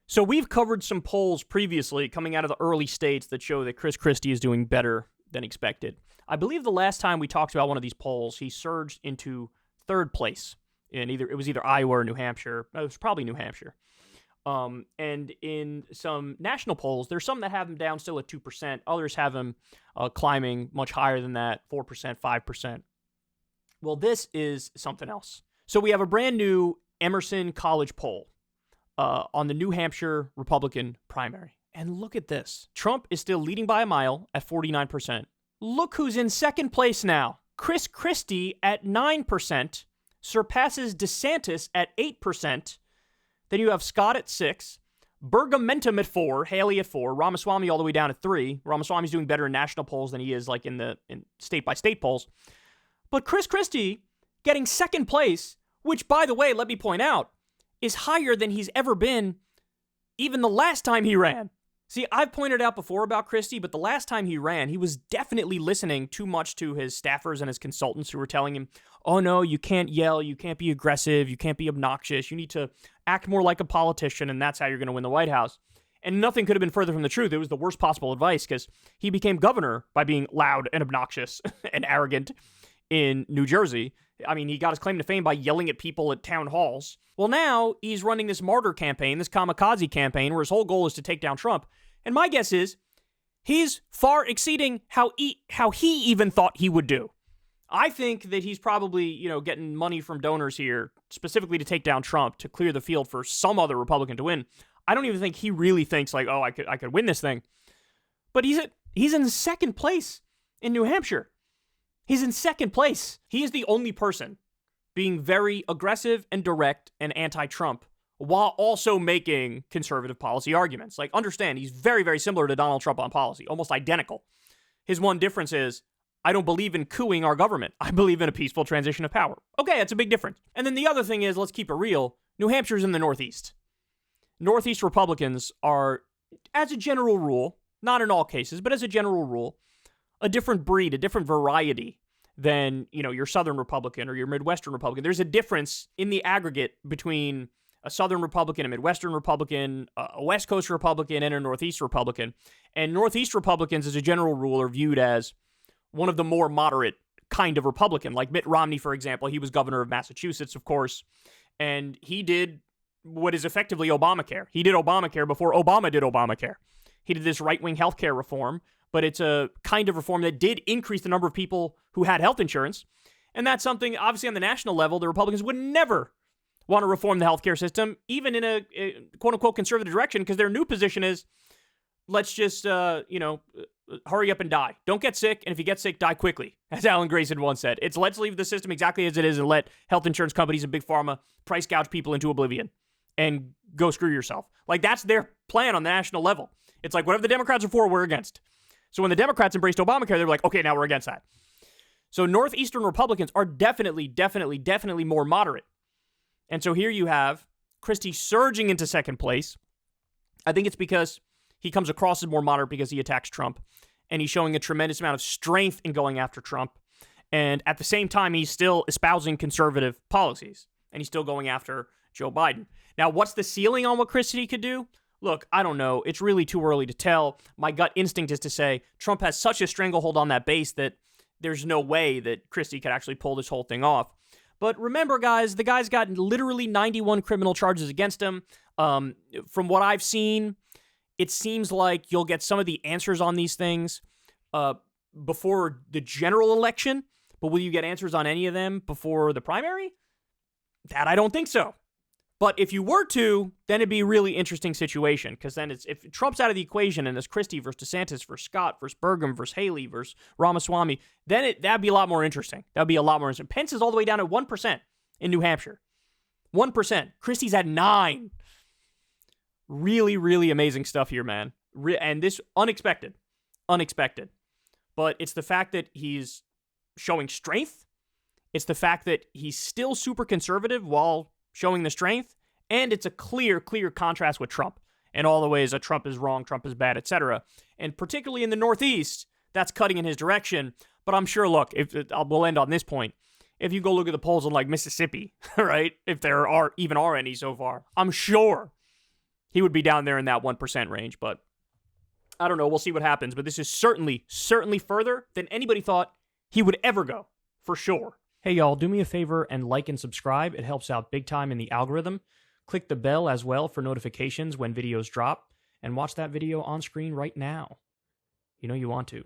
So we've covered some polls previously coming out of the early states that show that Chris Christie is doing better than expected. I believe the last time we talked about one of these polls, he surged into third place in it was either Iowa or New Hampshire. It was probably New Hampshire. And in some national polls, there's some that have him down still at 2%. Others have him climbing much higher than that, 4%, 5%. Well, this is something else. So we have a brand new Emerson College poll on the New Hampshire Republican primary. And look at this. Trump is still leading by a mile at 49%. Look who's in second place now. Chris Christie at 9%, surpasses DeSantis at 8%. Then you have Scott at 6%, Bergamentum at 4%, Haley at 4%, Ramaswamy all the way down at 3%. Ramaswamy's doing better in national polls than he is like in state-by-state polls. But Chris Christie getting second place, which, by the way, let me point out, is higher than he's ever been even the last time he ran. See, I've pointed out before about Christie, but the last time he ran, he was definitely listening too much to his staffers and his consultants who were telling him, oh no, you can't yell, you can't be aggressive, you can't be obnoxious, you need to act more like a politician, and that's how you're going to win the White House. And nothing could have been further from the truth. It was the worst possible advice because he became governor by being loud and obnoxious and arrogant in New Jersey. I mean, he got his claim to fame by yelling at people at town halls. Well, now he's running this martyr campaign, this kamikaze campaign, where his whole goal is to take down Trump. And my guess is he's far exceeding how he even thought he would do. I think that he's probably, getting money from donors here specifically to take down Trump, to clear the field for some other Republican to win. I don't even think he really thinks like, oh, I could win this thing. But he's in second place in New Hampshire. He's in second place. He is the only person being very aggressive and direct and anti-Trump while also making conservative policy arguments. Like, understand, he's very, very similar to Donald Trump on policy, almost identical. His one difference is, I don't believe in cooing our government. I believe in a peaceful transition of power. Okay, that's a big difference. And then the other thing is, let's keep it real, New Hampshire's in the Northeast. Northeast Republicans are, as a general rule, not in all cases, but as a general rule, a different breed, a different variety than, your Southern Republican or your Midwestern Republican. There's a difference in the aggregate between a Southern Republican, a Midwestern Republican, a West Coast Republican, and a Northeast Republican. And Northeast Republicans, as a general rule, are viewed as one of the more moderate kind of Republican. Like Mitt Romney, for example, he was governor of Massachusetts, of course, and he did what is effectively Obamacare. He did Obamacare before Obama did Obamacare. He did this right-wing healthcare reform, but it's a kind of reform that did increase the number of people who had health insurance. And that's something, obviously, on the national level, the Republicans would never want to reform the healthcare system, even in a quote-unquote conservative direction, because their new position is, let's just, hurry up and die. Don't get sick, and if you get sick, die quickly, as Alan Grayson once said. It's let's leave the system exactly as it is and let health insurance companies and big pharma price gouge people into oblivion and go screw yourself. Like, that's their plan on the national level. It's like, whatever the Democrats are for, we're against. So when the Democrats embraced Obamacare, they were like, okay, now we're against that. So Northeastern Republicans are definitely more moderate. And so here you have Christie surging into second place. I think it's because he comes across as more moderate because he attacks Trump. And he's showing a tremendous amount of strength in going after Trump. And at the same time, he's still espousing conservative policies. And he's still going after Joe Biden. Now, what's the ceiling on what Christie could do? Look, I don't know. It's really too early to tell. My gut instinct is to say Trump has such a stranglehold on that base that there's no way that Christie could actually pull this whole thing off. But remember, guys, the guy's got literally 91 criminal charges against him. From what I've seen, it seems like you'll get some of the answers on these things before the general election. But will you get answers on any of them before the primary? That I don't think so. But if you were to, then it'd be a really interesting situation, because then if Trump's out of the equation and it's Christie versus DeSantis versus Scott versus Burgum versus Haley versus Ramaswamy, then that'd be a lot more interesting. That'd be a lot more interesting. Pence is all the way down at 1% in New Hampshire. 1%. Christie's at 9%. Really, really amazing stuff here, man. And this, unexpected. But it's the fact that he's showing strength. It's the fact that he's still super conservative while showing the strength, and it's a clear contrast with Trump and all the ways that Trump is wrong, Trump is bad, etc. And particularly in the Northeast, that's cutting in his direction. But I'm sure, look, we'll end on this point. If you go look at the polls in like Mississippi, right, if there are any so far, I'm sure he would be down there in that 1% range. But I don't know. We'll see what happens. But this is certainly further than anybody thought he would ever go, for sure. Hey, y'all, do me a favor and like and subscribe. It helps out big time in the algorithm. Click the bell as well for notifications when videos drop, and watch that video on screen right now. You know you want to.